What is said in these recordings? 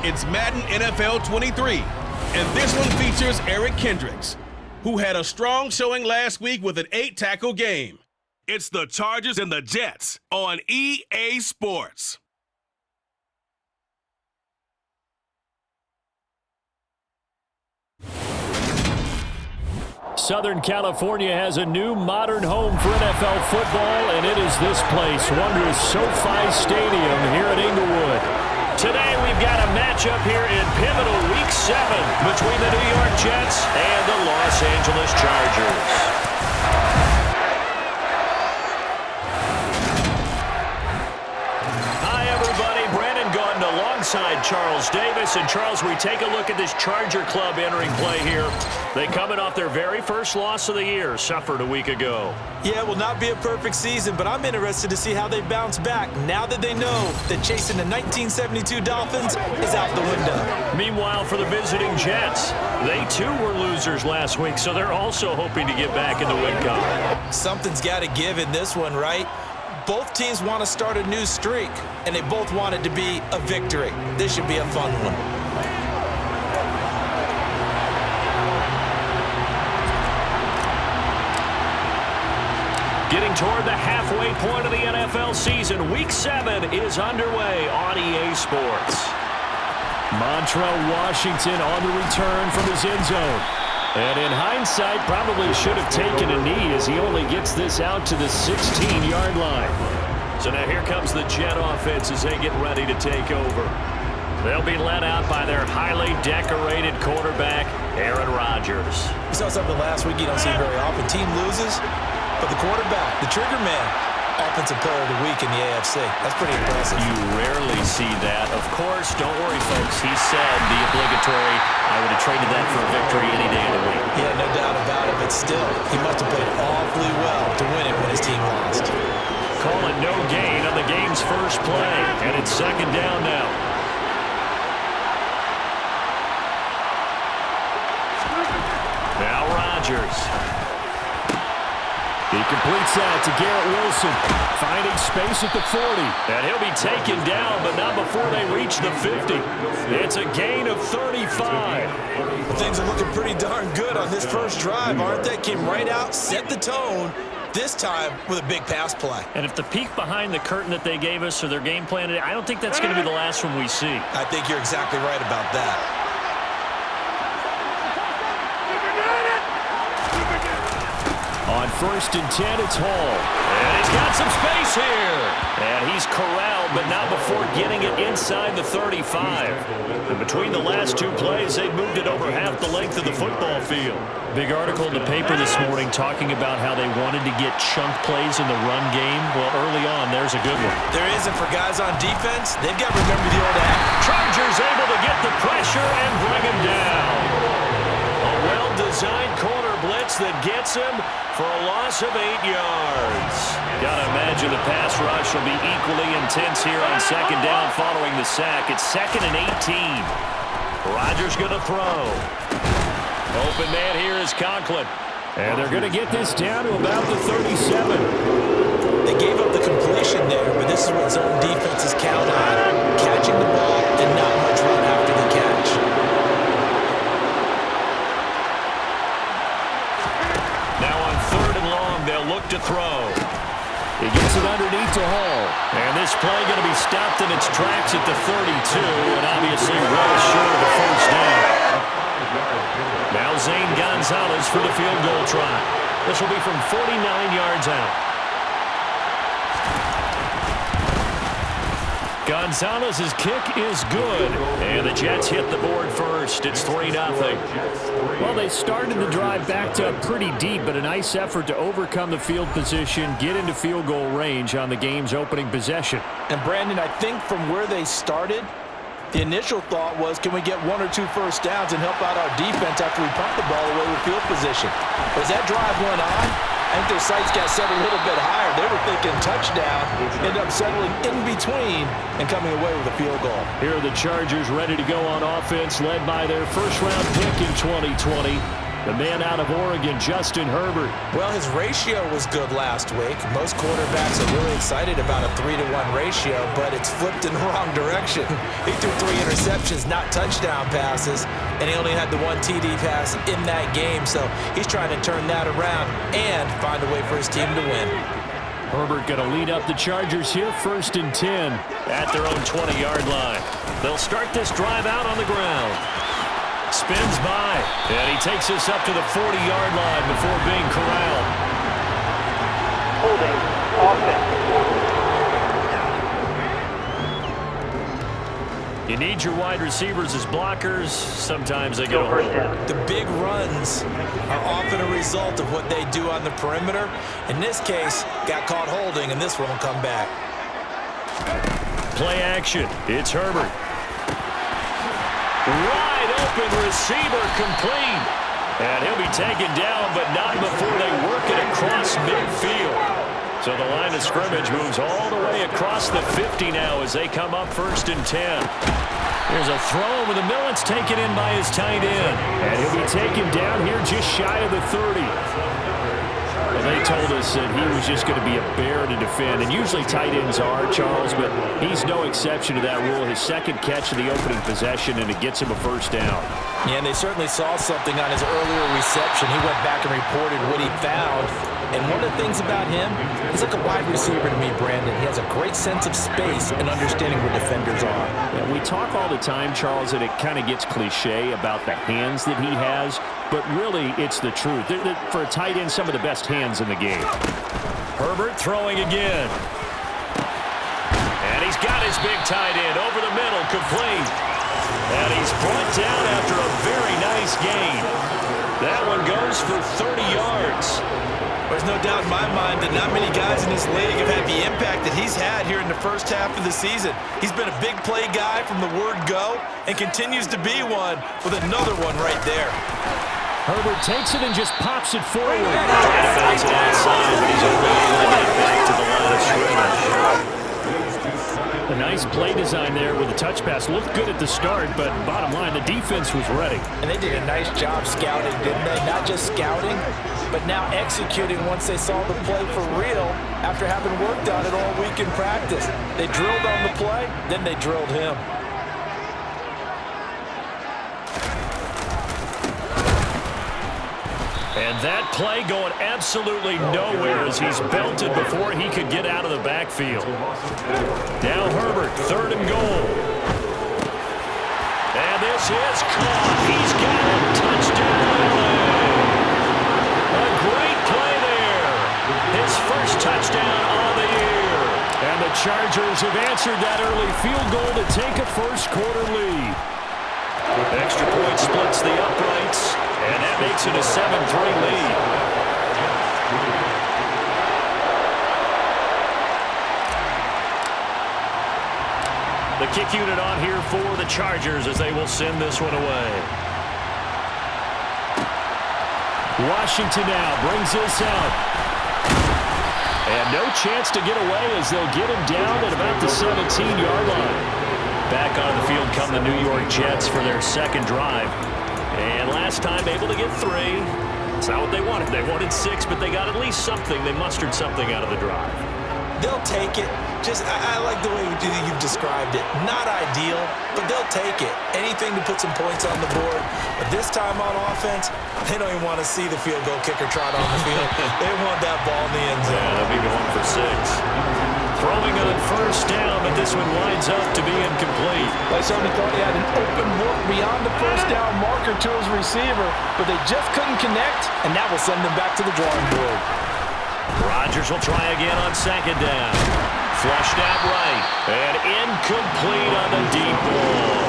It's Madden NFL 23, and this one features Eric Kendricks, who had a strong showing last week with an 8-tackle game. It's the Chargers and the Jets on EA Sports. Southern California has a new modern home for NFL football, and it is this place, wondrous SoFi Stadium here at Inglewood. Today we've got a matchup here in pivotal Week 7 between the New York Jets and the Los Angeles Chargers. Alongside Charles Davis. And Charles, we take a look at this Charger club entering play here. They coming off their very first loss of the year, suffered a week ago. Yeah, it will not be a perfect season, but I'm interested to see how they bounce back now that they know that chasing the 1972 Dolphins is out the window. Meanwhile, for the visiting Jets, they too were losers last week, so they're also hoping to get back in the win column. Something's got to give in this one, right? Both teams want to start a new streak, and they both want it to be a victory. This should be a fun one. Getting toward the halfway point of the NFL season, Week 7 is underway on EA Sports. Montrell Washington on the return from his end zone. And in hindsight, probably should have taken a knee as he only gets this out to the 16-yard line. So now here comes the Jet offense as they get ready to take over. They'll be led out by their highly decorated quarterback, Aaron Rodgers. We saw something last week you don't see very often. Team loses, but the quarterback, the trigger man, offensive player of the week in the AFC. That's pretty impressive. You rarely see that. Of course, don't worry, folks. He said the obligatory, I would have traded that for a victory any day of the week. Yeah, no doubt about it, but still, he must have played awfully well to win it when his team lost. Call it no gain on the game's first play, and it's second down now. Now Rodgers. He completes that to Garrett Wilson, finding space at the 40. And he'll be taken down, but not before they reach the 50. It's a gain of 35. Things are looking pretty darn good on this first drive, aren't they? Came right out, set the tone, this time with a big pass play. And if the peek behind the curtain that they gave us or their game plan, I don't think that's going to be the last one we see. I think you're exactly right about that. On 1st and 10, it's Hall. And he's got some space here. And he's corralled, but not before getting it inside the 35. And between the last two plays, they've moved it over half the length of the football field. Big article in the paper this morning talking about how they wanted to get chunk plays in the run game. Well, early on, there's a good one. There isn't for guys on defense. They've got to remember the old act. Chargers able to get the pressure and bring him down. A well-designed corner blitz that gets him for a loss of 8 yards. Gotta imagine the pass rush will be equally intense here on second down following the sack. It's 2nd and 18. Rodgers gonna throw. Open man here is Conklin. And they're gonna get this down to about the 37. They gave up the completion there, but this is what zone defenses count on. Catching the ball and not much run after the catch. Now on 3rd and long, they'll look to throw. He gets it underneath to Hall. And this play going to be stopped in its tracks at the 32, and obviously well short of the first down. Now Zane Gonzalez for the field goal try. This will be from 49 yards out. Gonzalez's kick is good, and the Jets hit the board first. It's 3-0. Well, they started the drive backed up pretty deep, but a nice effort to overcome the field position, get into field goal range on the game's opening possession. And Brandon, I think from where they started, the initial thought was, can we get 1 or 2 first downs and help out our defense after we pump the ball away with field position? But as that drive went on, I think their sights got set a little bit higher. They were thinking touchdown, ended up settling in between and coming away with a field goal. Here are the Chargers ready to go on offense, led by their first-round pick in 2020, The man out of Oregon, Justin Herbert. Well, his ratio was good last week. Most quarterbacks are really excited about a 3-to-1 ratio, but it's flipped in the wrong direction. He threw 3 interceptions, not touchdown passes, and he only had the 1 TD pass in that game. So he's trying to turn that around and find a way for his team to win. Herbert going to lead up the Chargers here, 1st and 10. At their own 20-yard line. They'll start this drive out on the ground. Spins by, and he takes us up to the 40-yard line before being corralled. Holding, offense. You need your wide receivers as blockers. Sometimes they go First down. The big runs are often a result of what they do on the perimeter. In this case, got caught holding, and this one will come back. Play action. It's Herbert. Wide open receiver complete. And he'll be taken down, but not before they work it across midfield. So the line of scrimmage moves all the way across the 50 now as they come up 1st and 10. There's a throw over the middle. It's taken in by his tight end. And he'll be taken down here just shy of the 30. Well, they told us that he was just going to be a bear to defend, and usually tight ends are, Charles, but he's no exception to that rule. His second catch of the opening possession, and it gets him a 1st down. Yeah, and they certainly saw something on his earlier reception. He went back and reported what he found. And one of the things about him, he's like a wide receiver to me, Brandon. He has a great sense of space and understanding where defenders are. Yeah, we talk all the time, Charles, that it kind of gets cliche about the hands that he has, but really it's the truth. For a tight end, some of the best hands in the game. Herbert throwing again. And he's got his big tight end over the middle, complete. And he's brought down after a very nice gain. That one goes for 30 yards. There's no doubt in my mind that not many guys in this league have had the impact that he's had here in the first half of the season. He's been a big play guy from the word go and continues to be one with another one right there. Herbert takes it and just pops it forward. Bounce it outside, but he's only able to get back to the line of scrimmage. A nice play design there with a touch pass. Looked good at the start, but bottom line, the defense was ready. And they did a nice job scouting, didn't they? Not just scouting, but now executing once they saw the play for real after having worked on it all week in practice. They drilled on the play, then they drilled him. And that play going absolutely nowhere as he's belted before he could get out of the backfield. Now Herbert, 3rd and goal. And this is caught. He's got it. Touchdown. A great play there. His first touchdown on the year. And the Chargers have answered that early field goal to take a first-quarter lead. Extra point splits the uprights, and that makes it a 7-3 lead. The kick unit on here for the Chargers as they will send this one away. Washington now brings this out. And no chance to get away as they'll get him down at about the 17-yard line. Back on the field come the New York Jets for their second drive. And last time able to get 3. It's not what they wanted. They wanted 6, but they got at least something. They mustered something out of the drive. They'll take it. I like the way you've described it. Not ideal, but they'll take it. Anything to put some points on the board. But this time on offense, they don't even want to see the field goal kicker trot on the field. They want that ball in the end zone. Yeah, they'll be going for 6. Throwing on 1st down, but this one winds up to be incomplete. They certainly thought he had an open look beyond the 1st down marker to his receiver, but they just couldn't connect, and that will send them back to the drawing board. Rodgers will try again on 2nd down. Flushed out right, and incomplete on the deep ball.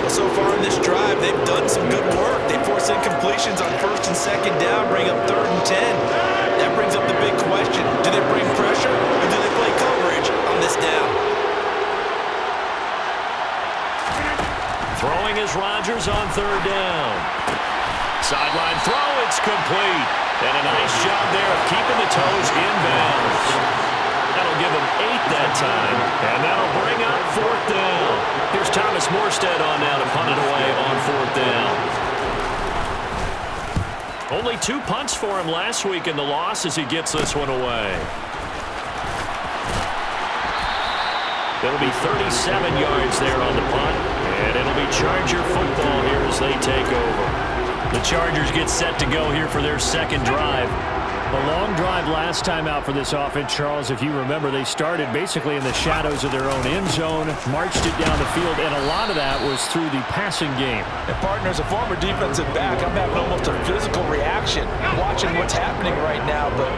Well, so far in this drive, they've done some good work. They force incompletions on 1st and 2nd down, bring up 3rd and 10. That brings up the big question. Do they bring pressure, or do they play coverage on this down? Throwing is Rodgers on 3rd down. Sideline throw, it's complete. And a nice job there of keeping the toes inbounds. That'll give him 8 that time, and that'll bring up 4th down. Here's Thomas Morstead on now to punt it away on 4th down. Only 2 punts for him last week in the loss as he gets this one away. It'll be 37 yards there on the punt, and it'll be Charger football here as they take over. The Chargers get set to go here for their second drive. A long drive last time out for this offense, Charles. If you remember, they started basically in the shadows of their own end zone, marched it down the field, and a lot of that was through the passing game. And partner, as a former defensive back, I'm having almost a physical reaction watching what's happening right now. But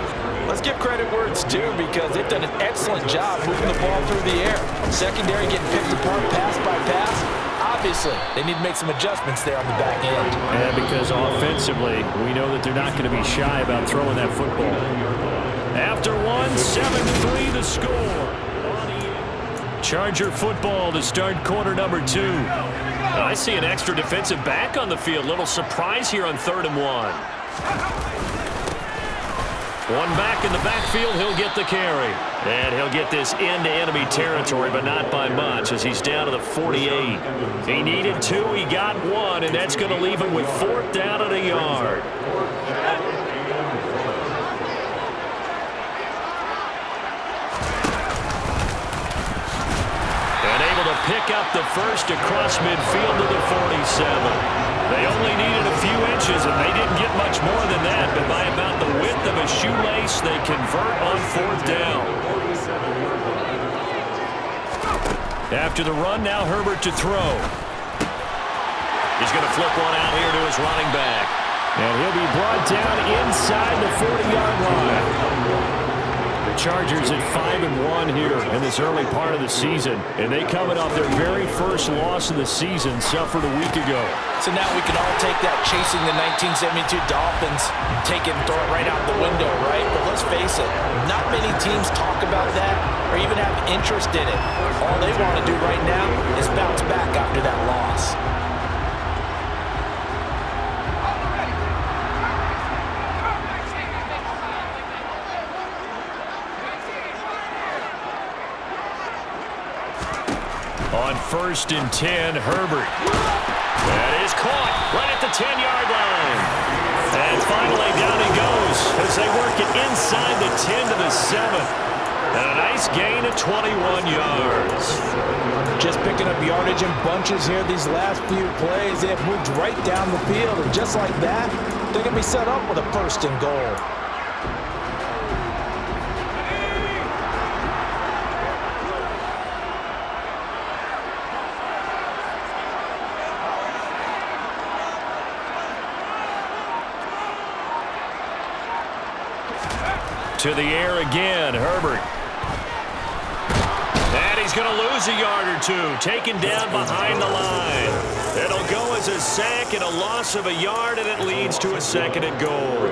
let's give credit where it's due because they've done an excellent job moving the ball through the air. Secondary getting picked apart pass by pass. Obviously, they need to make some adjustments there on the back end. And because offensively, we know that they're not going to be shy about throwing that football. After one, 7-3 the score. Charger football to start quarter number 2. I see an extra defensive back on the field. Little surprise here on 3rd and 1. One back in the backfield, he'll get the carry. And he'll get this into enemy territory, but not by much as he's down to the 48. He needed 2, he got 1, and that's going to leave him with 4th down and a yard. And able to pick up the first across midfield to the 47. They only needed a few inches, and they didn't get much more than that, but by about the width of a shoelace, they convert on 4th down. After the run, now Herbert to throw. He's going to flip one out here to his running back. And he'll be brought down inside the 40-yard line. The Chargers at 5-1 here in this early part of the season, and they coming off their very first loss of the season, suffered a week ago. So now we can all take that chasing the 1972 Dolphins, take it and throw it right out the window, right? But let's face it, not many teams talk about that or even have interest in it. All they want to do right now is bounce back after that loss. On 1st and 10, Herbert. That is caught right at the 10-yard line. And finally down he goes as they work it inside the 10 to the 7. And a nice gain of 21 yards. Just picking up yardage in bunches here these last few plays. They have moved right down the field, and just like that, they're going to be set up with a 1st and goal. To the air again, Herbert. And he's going to lose a yard or 2, taken down behind the line. It'll go as a sack and a loss of a yard, and it leads to a 2nd and goal.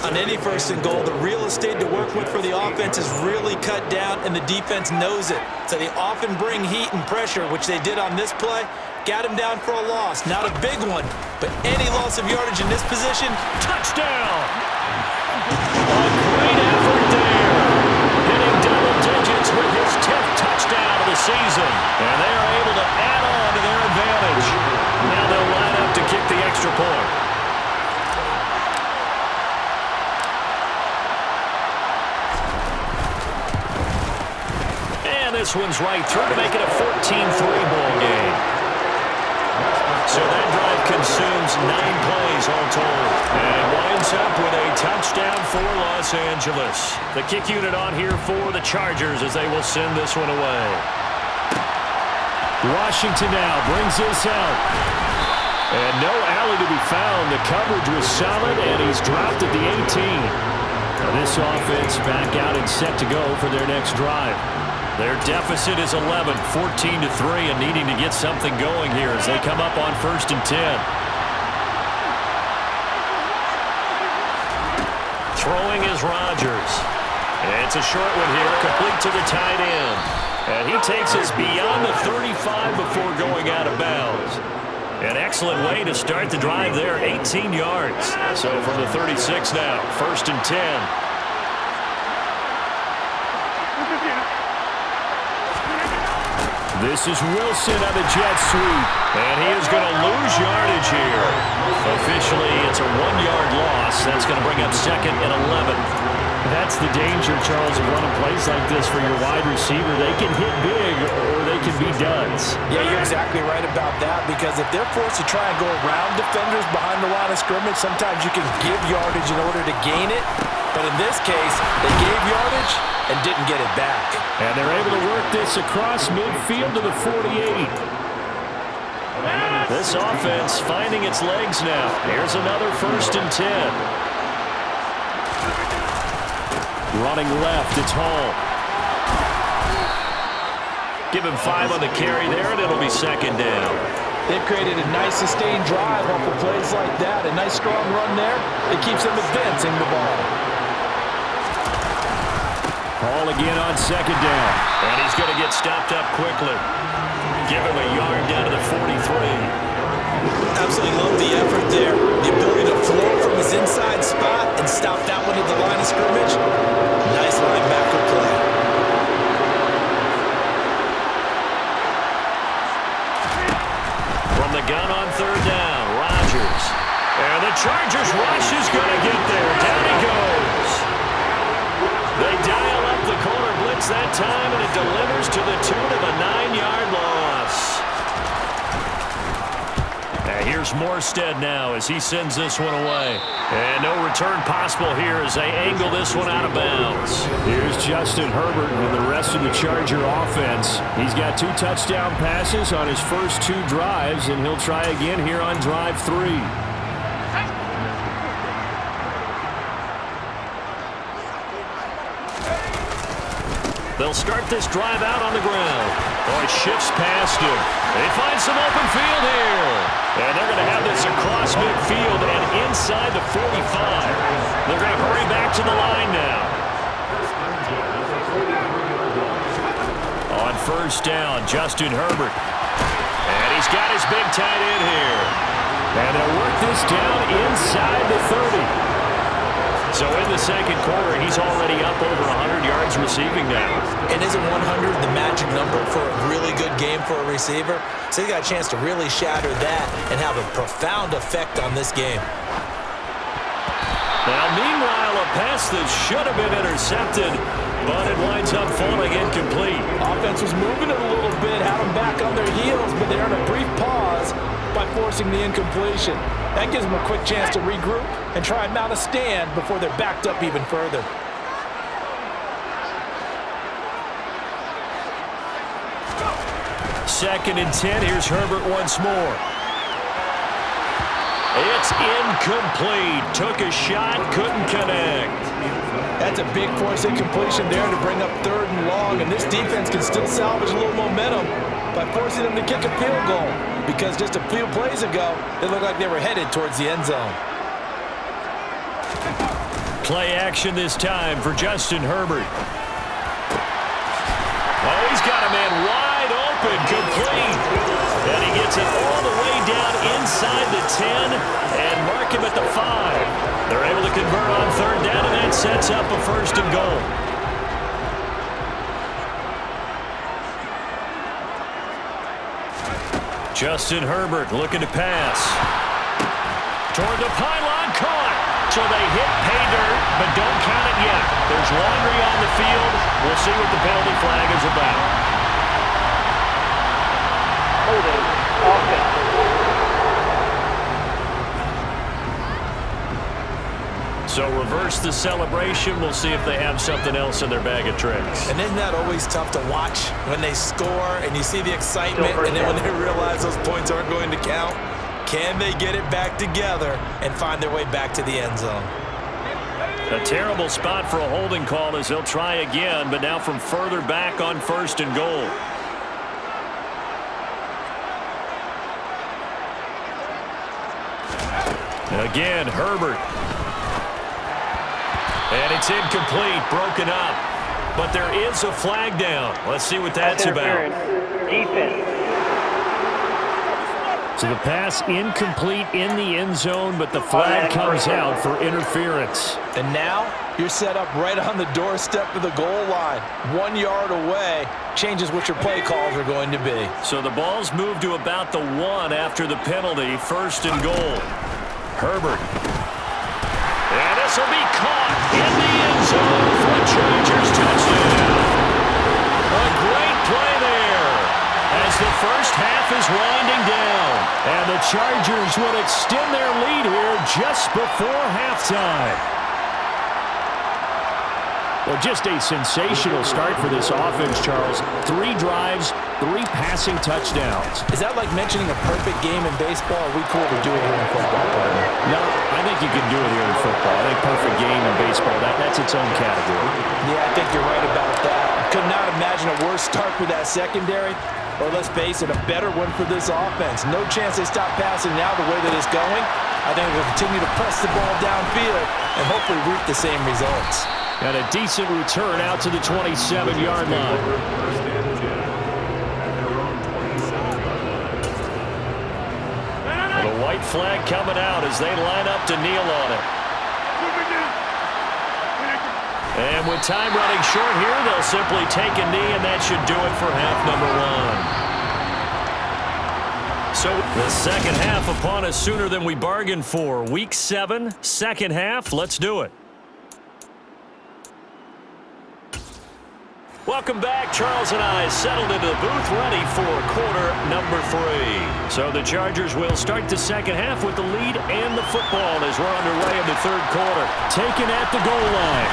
On any 1st and goal, the real estate to work with for the offense is really cut down, and the defense knows it. So they often bring heat and pressure, which they did on this play. Got him down for a loss. Not a big one, but any loss of yardage in this position, touchdown! A great effort there. Hitting double digits with his 10th touchdown of the season. And they are able to add on to their advantage. Now they'll line up to kick the extra point. And this one's right through to make it a 14-3 ball game. So that drive consumes 9 plays all told. And winds up with a touchdown for Los Angeles. The kick unit on here for the Chargers as they will send this one away. Washington now brings this out. And no alley to be found. The coverage was solid, and he's dropped at the 18. Now this offense back out and set to go for their next drive. Their deficit is 11, 14-3, and needing to get something going here as they come up on 1st and 10. Throwing is Rodgers. And it's a short one here, complete to the tight end. And he takes us beyond the 35 before going out of bounds. An excellent way to start the drive there, 18 yards. So from the 36 now, 1st and 10. This is Wilson on the jet sweep. And he is going to lose yardage here. Officially, it's a 1-yard loss. That's going to bring up 2nd and 11. That's the danger, Charles, of running plays like this for your wide receiver. They can hit big or they can be duds. Yeah, you're exactly right about that, because if they're forced to try and go around defenders behind the line of scrimmage, sometimes you can give yardage in order to gain it. But in this case, they gave yardage and didn't get it back. And they're able to work this across midfield to the 48. This offense finding its legs now. Here's another 1st and 10. Running left, it's Hall. Give him 5 on the carry there, and it'll be 2nd down. They've created a nice sustained drive off of plays like that. A nice strong run there. It keeps them advancing the ball. Hall again on 2nd down. And he's going to get stopped up quickly. Give him a yard down to the 43. Absolutely love the effort there. The ability to float from his inside spot and stop that one at the line of scrimmage. Nice linebacker play. From the gun on 3rd down, Rodgers. And the Chargers rush is going to get there. Down he goes. They dial up the corner blitz that time, and it delivers to the tune of a 9-yard loss. Here's Morstead now as he sends this one away. And no return possible here as they angle this one out of bounds. Here's Justin Herbert and the rest of the Charger offense. He's got 2 touchdown passes on his first 2 drives, and he'll try again here on drive 3. They'll start this drive out on the ground. Oh, it shifts past him. They find some open field here. And they're going to have this across midfield and inside the 45. They're going to hurry back to the line now. On 1st down, Justin Herbert. And he's got his big tight end here. And they'll work this down inside the 30. So in the 2nd quarter, he's already up over 100 yards receiving now. And isn't 100 the magic number for a really good game for a receiver? So he got a chance to really shatter that and have a profound effect on this game. Now, meanwhile, a pass that should have been intercepted, but it winds up falling incomplete. Offense was moving it a little bit, had them back on their heels, but they earned a brief pause by forcing the incompletion. That gives them a quick chance to regroup and try and mount a stand before they're backed up even further. Second and 10. Here's Herbert once more. It's incomplete. Took a shot, couldn't connect. That's a big force incompletion there to bring up 3rd and long, and this defense can still salvage a little momentum by forcing them to kick a field goal, because just a few plays ago, it looked like they were headed towards the end zone. Play action this time for Justin Herbert. Oh, he's got a man wide open, complete. And he gets it all the way down inside the 10 and mark him at the 5. They're able to convert on 3rd down, and that sets up a 1st and goal. Justin Herbert looking to pass. Toward the pylon, caught. So they hit pay dirt, but don't count it yet. There's laundry on the field. We'll see what the penalty flag is about. Holding offense. So reverse the celebration. We'll see if they have something else in their bag of tricks. And isn't that always tough to watch when they score and you see the excitement, and then when they realize those points aren't going to count? Can they get it back together and find their way back to the end zone? A terrible spot for a holding call as they'll try again, but now from further back on 1st and goal. Again, Herbert. And it's incomplete, broken up. But there is a flag down. Let's see what that's about. Defense. So the pass incomplete in the end zone, but the flag comes out for interference. And now you're set up right on the doorstep of the goal line. 1 yard away changes what your play calls are going to be. So the ball's moved to about the 1 after the penalty. First and goal. Herbert. And this will be caught in the end zone for a Chargers touchdown. A great play there as the first half is winding down. And the Chargers will extend their lead here just before halftime. Well, just a sensational start for this offense, Charles. 3 drives, 3 passing touchdowns. Is that like mentioning a perfect game in baseball? Are we cool to do it here in football, partner? No, I think you can do it here in football. I think perfect game in baseball, that's its own category. Yeah, I think you're right about that. Could not imagine a worse start for that secondary. Or let's face it, a better one for this offense. No chance they stop passing now the way that it's going. I think they'll continue to press the ball downfield and hopefully reap the same results. And a decent return out to the 27-yard line. The white flag coming out as they line up to kneel on it. And with time running short here, they'll simply take a knee, and that should do it for half number 1. So the second half upon us sooner than we bargained for. Week 7, second half. Let's do it. Welcome back. Charles and I settled into the booth ready for quarter number 3. So the Chargers will start the second half with the lead and the football as we're underway in the third quarter. Taken at the goal line.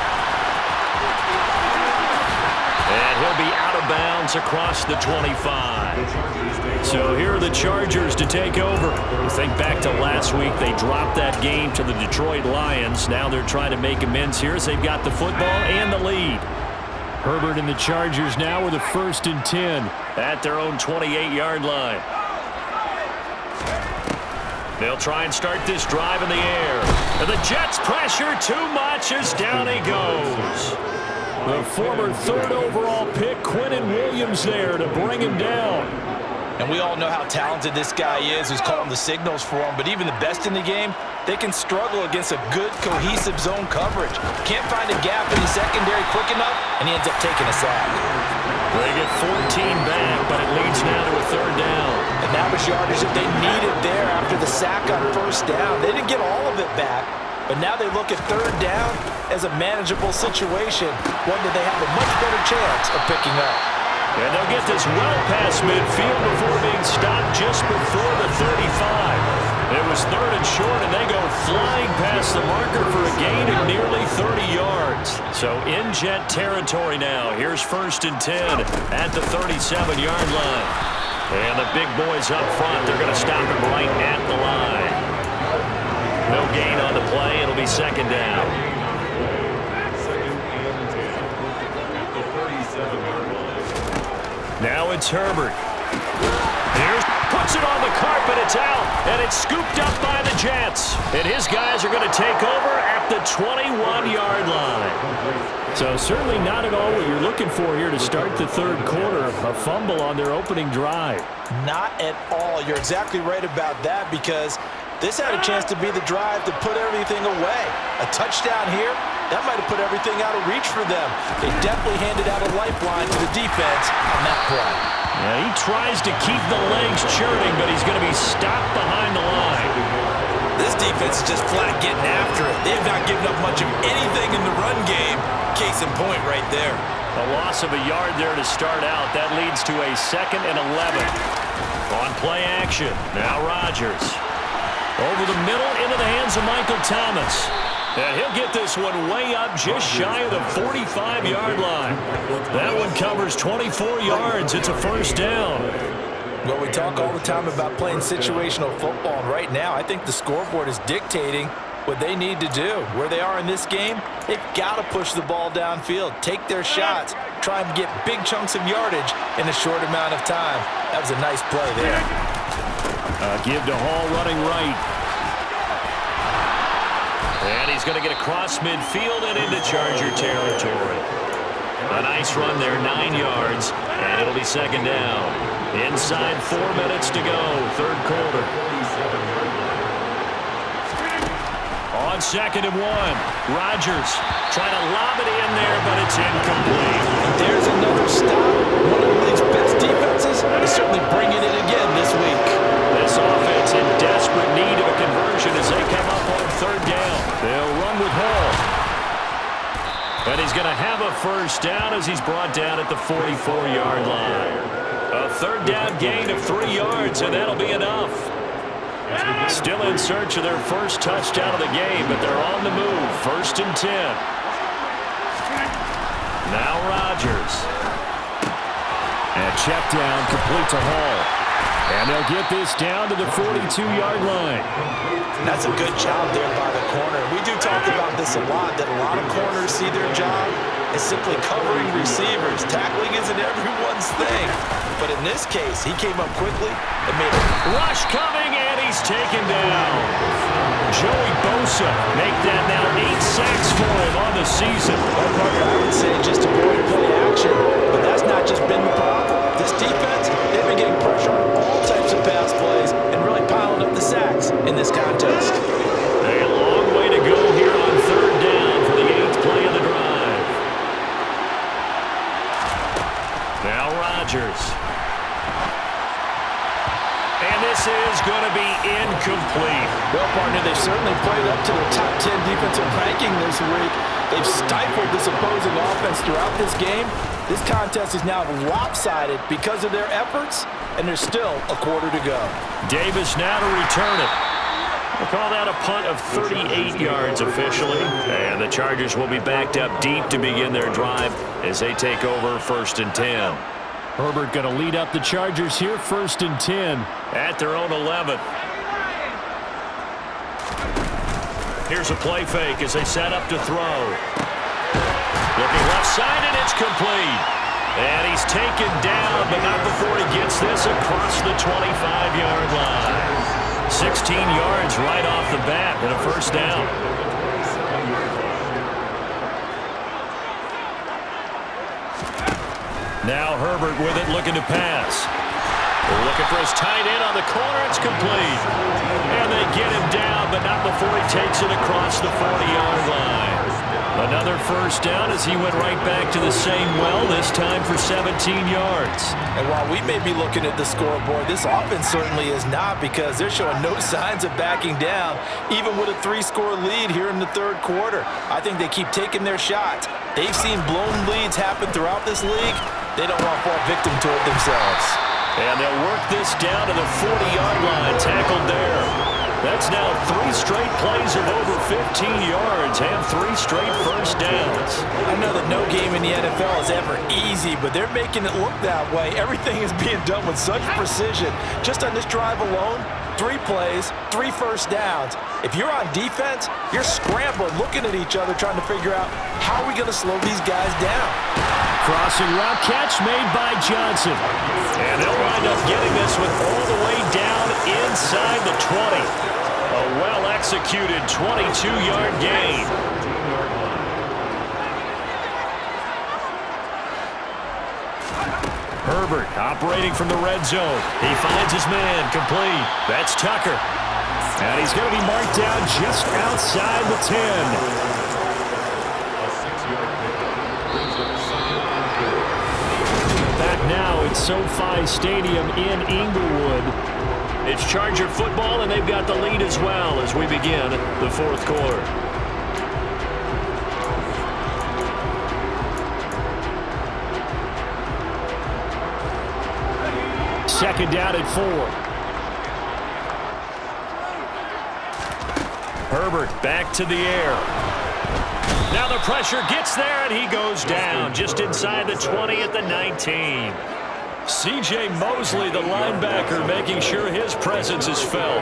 And he'll be out of bounds across the 25. So here are the Chargers to take over. You think back to last week, they dropped that game to the Detroit Lions. Now they're trying to make amends here as they've got the football and the lead. Herbert and the Chargers now with a 1st and 10 at their own 28-yard line. They'll try and start this drive in the air. And the Jets pressure too much as down he goes. The former 3rd overall pick, Quinnen Williams, there to bring him down. And we all know how talented this guy is who's calling the signals for him. But even the best in the game, they can struggle against a good, cohesive zone coverage. Can't find a gap in the secondary quick enough, and he ends up taking a sack. They get 14 back, but it leads now to a 3rd down. And that was yardage that they needed there after the sack on 1st down. They didn't get all of it back, but now they look at 3rd down as a manageable situation, one that they have a much better chance of picking up. And they'll get this well past midfield before being stopped just before the 35. It was 3rd and short, and they go flying past the marker for a gain of nearly 30 yards. So in Jet territory now. Here's 1st and 10 at the 37-yard line. And the big boys up front, they're going to stop him right at the line. No gain on the play. It'll be 2nd down. Now it's Herbert. Here's puts it on the carpet. It's out, and it's scooped up by the Jets. And his guys are going to take over at the 21-yard line. So certainly not at all what you're looking for here to start the third quarter. A fumble on their opening drive. Not at all. You're exactly right about that because this had a chance to be the drive to put everything away. A touchdown here, that might have put everything out of reach for them. They definitely handed out a lifeline to the defense on that play. Yeah, he tries to keep the legs churning, but he's going to be stopped behind the line. This defense is just flat getting after it. They have not given up much of anything in the run game. Case in point right there. A loss of a yard there to start out. That leads to a 2nd and 11. On play action, now Rodgers. Over the middle into the hands of Michael Thomas. And he'll get this one way up just shy of the 45-yard line. That one covers 24 yards. It's a 1st down. Well, we talk all the time about playing situational football. And right now, I think the scoreboard is dictating what they need to do. Where they are in this game, they've got to push the ball downfield, take their shots, try and get big chunks of yardage in a short amount of time. That was a nice play there. Give to Hall running right. And he's going to get across midfield and into Charger territory. A nice run there, 9 yards, and it'll be 2nd down. Inside 4 minutes to go, third quarter. On 2nd and 1, Rodgers trying to lob it in there, but it's incomplete. There's another stop. One of the league's best defenses is certainly bringing it again this week. This offense in desperate need of a conversion as they come up on 3rd down. They'll run with Hall. And he's going to have a first down as he's brought down at the 44-yard line. A 3rd down gain of 3 yards, and that'll be enough. Still in search of their first touchdown of the game, but they're on the move. 1st and 10. Now Rodgers. And check down complete to Hall. And they'll get this down to the 42-yard line. That's a good job there by the corner. We do talk about this a lot, that a lot of corners see their job as simply covering receivers. Tackling isn't everyone's thing. But in this case, he came up quickly and made a rush coming, and he's taken down. Joey Bosa make that now 8 sacks for him on the season. Well, Parker, I would say just avoid play action, but that's not just been the problem. This defense, they've been getting pressure on all types of pass plays and really piling up the sacks in this contest. A long way to go here on 3rd down for the 8th play of the drive. Now Rodgers. And this is going to be incomplete. Well, partner, they've certainly played up to their top 10 defensive ranking this week. They've stifled this opposing offense throughout this game. This contest is now lopsided because of their efforts, and there's still a quarter to go. Davis now to return it. We'll call that a punt of 38 yards officially. And the Chargers will be backed up deep to begin their drive as they take over 1st and 10. Herbert going to lead up the Chargers here, 1st and 10 at their own 11. Here's a play fake as they set up to throw. Looking left side, and it's complete. And he's taken down, but not before he gets this across the 25-yard line. 16 yards right off the bat and a first down. Now Herbert with it, looking to pass. Looking for his tight end on the corner. It's complete. And they get him down, but not before he takes it across the 40-yard line. Another first down as he went right back to the same well, this time for 17 yards. And while we may be looking at the scoreboard, this offense certainly is not, because they're showing no signs of backing down, even with a 3-score lead here in the 3rd quarter. I think they keep taking their shots. They've seen blown leads happen throughout this league. They don't want to fall victim to it themselves. And they'll work this down to the 40-yard line, tackled there. That's now 3 straight plays of over 15 yards and 3 straight first downs. I know that no game in the NFL is ever easy, but they're making it look that way. Everything is being done with such precision. Just on this drive alone, 3 plays, 3 first downs. If you're on defense, you're scrambling, looking at each other, trying to figure out how are we going to slow these guys down. Crossing route catch made by Johnson. And they'll wind up getting this one all the way down inside the 20. A well-executed 22-yard gain. Herbert operating from the red zone. He finds his man, complete. That's Tucker. And he's going to be marked down just outside the 10. Now at SoFi Stadium in Inglewood. It's Charger football, and they've got the lead as well as we begin the 4th quarter. Second down at 4. Herbert back to the air. Now the pressure gets there, and he goes down just inside the 20 at the 19. C.J. Mosley, the linebacker, making sure his presence is felt.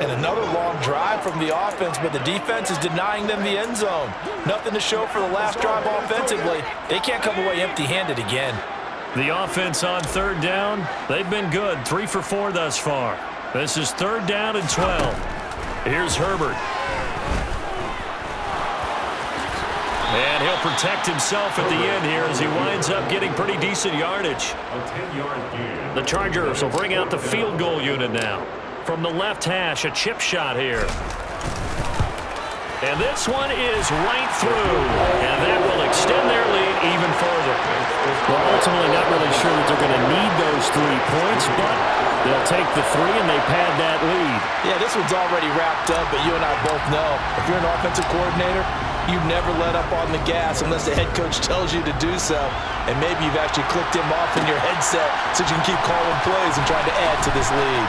And another long drive from the offense, but the defense is denying them the end zone. Nothing to show for the last drive offensively. They can't come away empty-handed again. The offense on 3rd down, they've been good, 3 for 4 thus far. This is 3rd down and 12. Here's Herbert. And he'll protect himself at the end here as he winds up getting pretty decent yardage. The Chargers will bring out the field goal unit now. From the left hash, a chip shot here. And this one is right through. And that will extend their lead even further. Well, ultimately not really sure that they're going to need those 3 points, but they'll take the 3 and they pad that lead. Yeah, this one's already wrapped up, but you and I both know if you're an offensive coordinator, you never let up on the gas unless the head coach tells you to do so. And maybe you've actually clicked him off in your headset so you can keep calling plays and trying to add to this lead.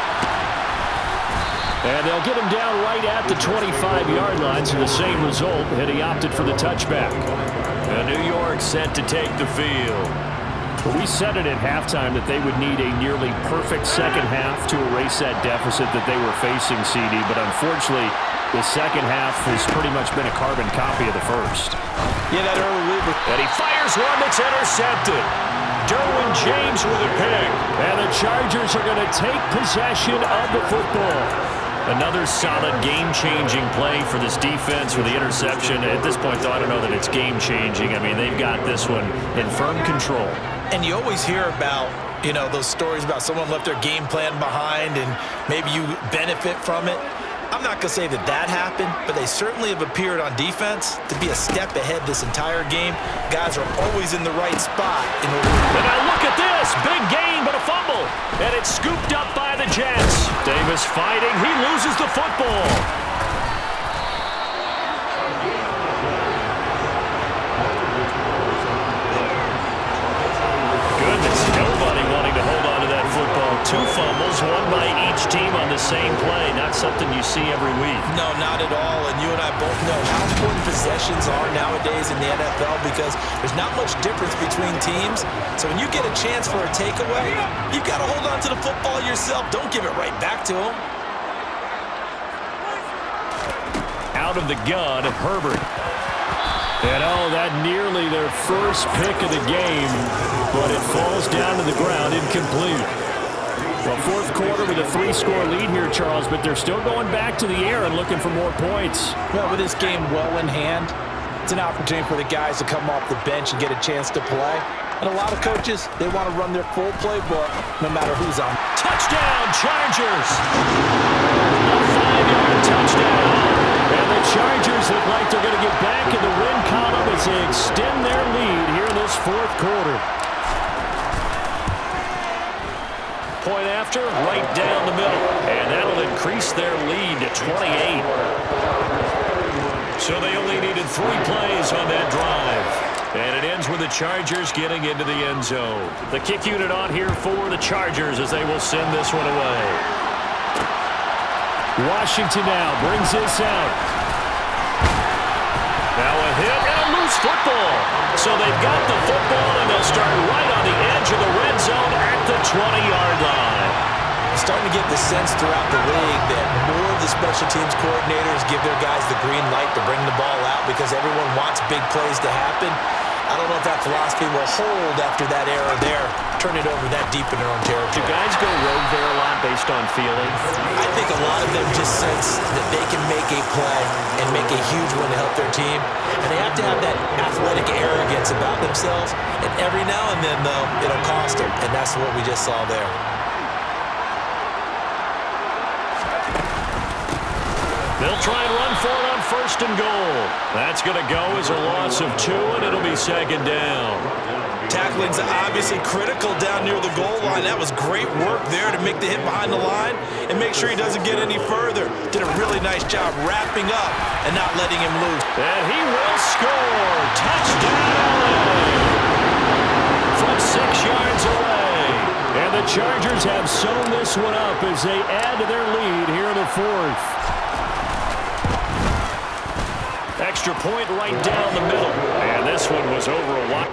And they'll get him down right at the 25-yard line, so the same result had he opted for the touchback. And New York set to take the field. Well, we said it at halftime that they would need a nearly perfect second half to erase that deficit that they were facing, CD, but unfortunately, the second half has pretty much been a carbon copy of the first. Yeah, that early lead. And he fires one that's intercepted. Derwin James with a pick. And the Chargers are going to take possession of the football. Another solid game-changing play for this defense with the interception. At this point, though, I don't know that it's game-changing. I mean, they've got this one in firm control. And you always hear about, you know, those stories about someone left their game plan behind and maybe you benefit from it. I'm not going to say that that happened, but they certainly have appeared on defense to be a step ahead this entire game. Guys are always in the right spot. And now look at this. Big gain, but a fumble. And it's scooped up by the Jets. Davis fighting. He loses the football. Goodness, nobody wanting to hold on to that football. 2 fumbles, one by each team on the same play. Not something you see every week. No, not at all. And you and I both know how important possessions are nowadays in the NFL because there's not much difference between teams. So when you get a chance for a takeaway, you've got to hold on to the football yourself. Don't give it right back to them. Out of the gun, Herbert. And oh, that nearly their first pick of the game, but it falls down to the ground, incomplete. Well, fourth quarter with a 3-score lead here, Charles, but they're still going back to the air and looking for more points. Well, with this game well in hand, it's an opportunity for the guys to come off the bench and get a chance to play. And a lot of coaches, they want to run their full playbook no matter who's on. Touchdown, Chargers! A 5-yard touchdown. And the Chargers look like they're going to get back in the win column as they extend their lead here in this fourth quarter. Point after, right down the middle. And that'll increase their lead to 28. So they only needed 3 plays on that drive. And it ends with the Chargers getting into the end zone. The kick unit on here for the Chargers as they will send this one away. Washington now brings this out. Now a hit and a loose football. So they've got the football and they'll start right on the edge of the red zone at the 20-yard line. Starting to get the sense throughout the league that more of the special teams coordinators give their guys the green light to bring the ball out because everyone wants big plays to happen. I don't know if that philosophy will hold after that era there. Turn it over that deep in their own territory. Do guys go rogue there a lot based on feeling? I think a lot of them just sense that they can make a play and make a huge one to help their team. And they have to have that athletic arrogance about themselves. And every now and then, though, it'll cost them. And that's what we just saw there. They'll try and run for it on 1st and goal. That's going to go as a loss of 2, and it'll be 2nd down. Tackling's obviously critical down near the goal line. That was great work there to make the hit behind the line and make sure he doesn't get any further. Did a really nice job wrapping up and not letting him loose. And he will score. Touchdown! From 6 yards away. And the Chargers have sewn this one up as they add to their lead here in the 4th. Extra point right down the middle. And this one was over a lot.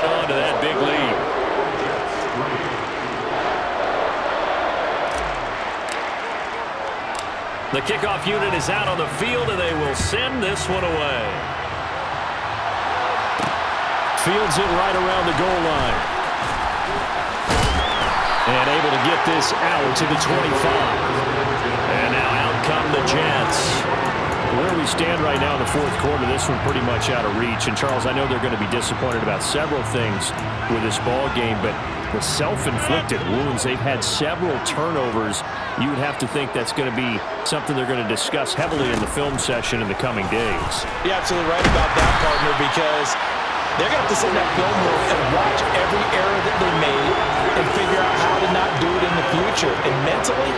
On to that big lead. The kickoff unit is out on the field, and they will send this one away. Fields it right around the goal line. And able to get this out to the 25. And now out come the Jets. Where we stand right now in the fourth quarter, this one pretty much out of reach. And, Charles, I know they're going to be disappointed about several things with this ball game, but the self-inflicted wounds, they've had several turnovers. You would have to think that's going to be something they're going to discuss heavily in the film session in the coming days. You're absolutely right about that, partner, because they're going to have to sit in that film room and watch every error that they made and figure out how to not do it in the future. And mentally,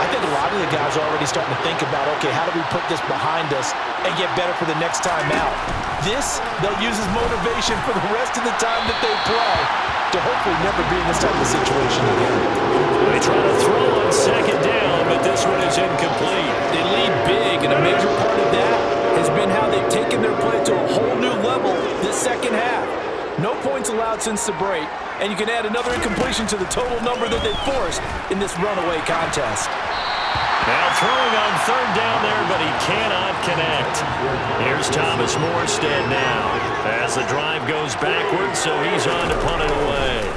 I think a lot of the guys are already starting to think about, okay, how do we put this behind us and get better for the next time out? This, they'll use as motivation for the rest of the time that they play to hopefully never be in this type of situation again. They try to throw on second down, but this one is incomplete. They lead big, and a major part of that has been how they've taken their play to a whole new level this second half. No points allowed since the break, and you can add another incompletion to the total number that they forced in this runaway contest. Now throwing on third down there, but he cannot connect. Here's Thomas Morstead now as the drive goes backwards, so he's on to punt it away.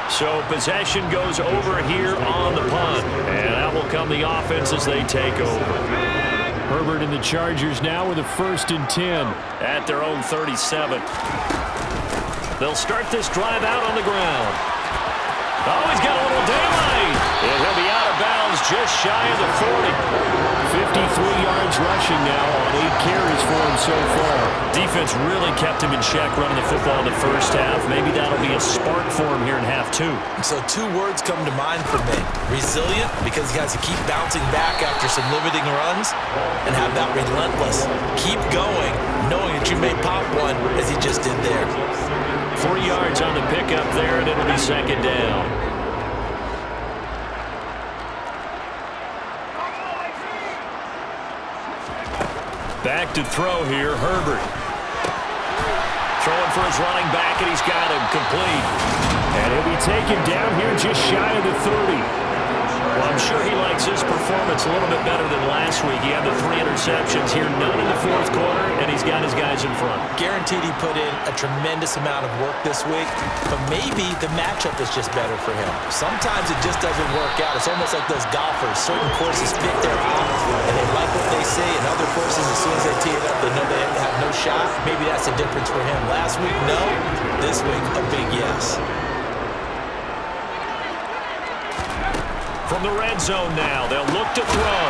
So possession goes over here on the punt, and out will come the offense as they take over. Herbert and the Chargers now with a 1st and 10 at their own 37. They'll start this drive out on the ground. Oh, he's got a little daylight. And he'll be out of bounds just shy of the 40. 53 yards rushing now on 8 carries for him so far. Defense really kept him in check running the football in the first half. Maybe that'll be a spark for him here in half 2. So 2 words come to mind for me. Resilient, because he has to keep bouncing back after some limiting runs, and have that relentless. Keep going, knowing that you may pop one as he just did there. 3 yards on the pickup there, and it'll be second down. Back to throw here, Herbert. Throwing for his running back, and he's got him complete. And he'll be taken down here just shy of the 30. Well, I'm sure he likes his performance a little bit better than last week. He had the 3 interceptions here, none in the fourth quarter, and he's got his guys in front. Guaranteed he put in a tremendous amount of work this week, but maybe the matchup is just better for him. Sometimes it just doesn't work out. It's almost like those golfers. Certain courses fit their eye, and they like what they see, and other courses, as soon as they tee it up, they know they have no shot. Maybe that's the difference for him. Last week, no. This week, a big yes. From the red zone now, they'll look to throw.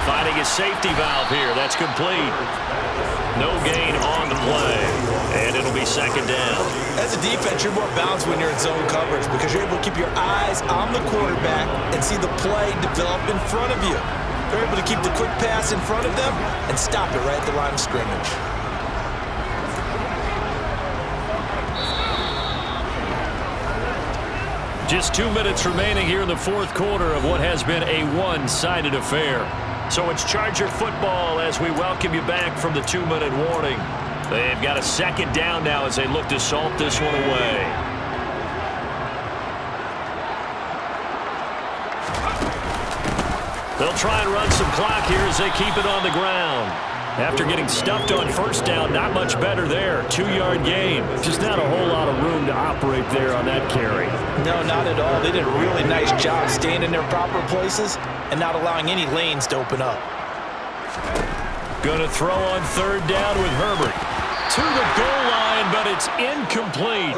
Finding a safety valve here. That's complete. No gain on the play. And it'll be second down. As a defense, you're more balanced when you're in zone coverage because you're able to keep your eyes on the quarterback and see the play develop in front of you. They're able to keep the quick pass in front of them and stop it right at the line of scrimmage. Just 2 minutes remaining here in the fourth quarter of what has been a one-sided affair. So it's Charger football as we welcome you back from the 2-minute warning. They've got a second down now as they look to salt this one away. They'll try and run some clock here as they keep it on the ground. After getting stuffed on first down, not much better there. 2-yard gain. Just not a whole lot of room to operate there on that carry. No, not at all. They did a really nice job staying in their proper places and not allowing any lanes to open up. Going to throw on third down with Herbert. To the goal line, but it's incomplete.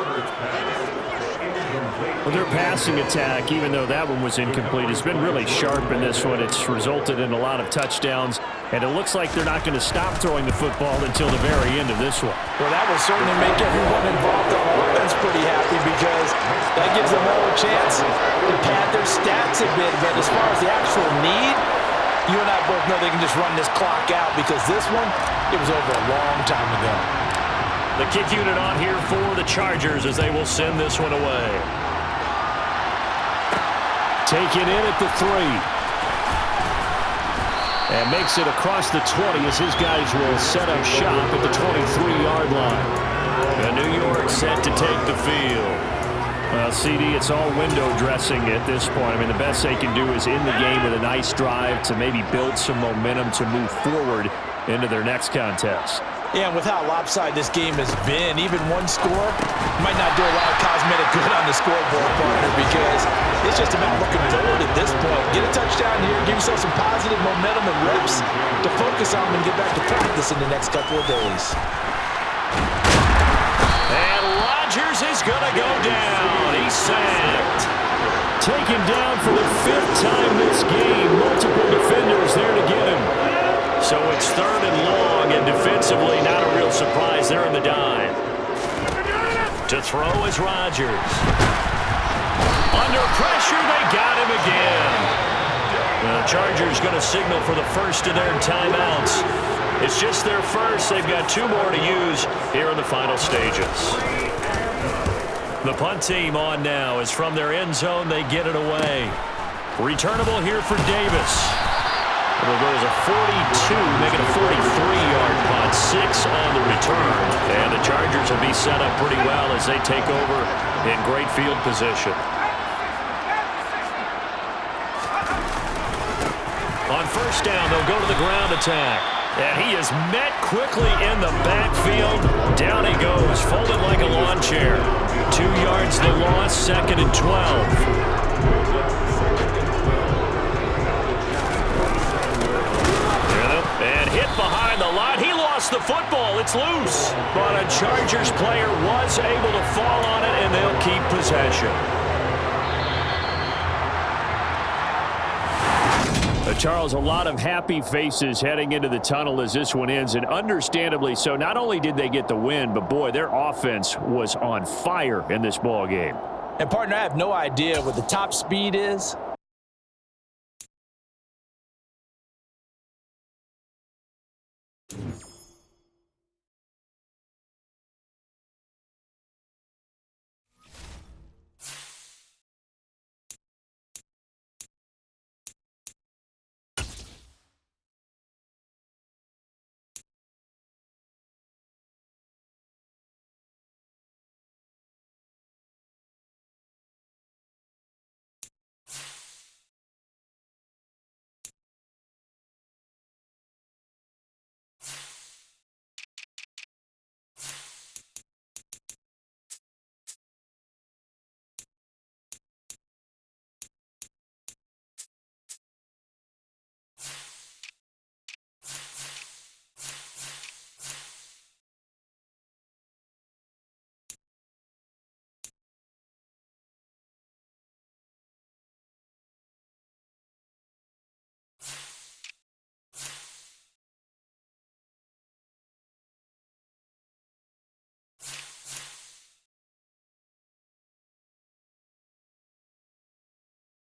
Well, their passing attack, even though that one was incomplete, has been really sharp in this one. It's resulted in a lot of touchdowns, and it looks like they're not going to stop throwing the football until the very end of this one. Well, that will certainly make everyone involved on offense pretty happy because that gives them all a chance to pad their stats a bit. But as far as the actual need, you and I both know they can just run this clock out because this one, it was over a long time ago. The kick unit on here for the Chargers as they will send this one away. Taken in at the 3. And makes it across the 20 as his guys will set up shop at the 23-yard line. And New York set to take the field. Well, CD, it's all window dressing at this point. I mean, the best they can do is in the game with a nice drive to maybe build some momentum to move forward into their next contest. Yeah, and with how lopsided this game has been, even one score might not do a lot of cosmetic good on the scoreboard, partner, because it's just about looking forward at this point. Get a touchdown here, give yourself some positive momentum and reps to focus on and get back to practice in the next couple of days. And Rodgers is going to go down. He's sacked. Taken down for the 5th time this game. Multiple defenders there to get him. So it's 3rd and long, and defensively not a real surprise there in the dime. To throw is Rodgers. Under pressure, they got him again. The Chargers going to signal for the first of their timeouts. It's just their first. They've got 2 more to use here in the final stages. The punt team on now is from their end zone. They get it away. Returnable here for Davis. It'll go as a 42, make it a 43-yard punt, 6 on the return. And the Chargers will be set up pretty well as they take over in great field position. On first down, they'll go to the ground attack. And he is met quickly in the backfield. Down he goes, folded like a lawn chair. 2 yards the loss, 2nd and 12. And hit behind the line. He lost the football. It's loose. But a Chargers player was able to fall on it, and they'll keep possession. Charles, a lot of happy faces heading into the tunnel as this one ends, and understandably so. Not only did they get the win, but, boy, their offense was on fire in this ball game. And, partner, I have no idea what the top speed is.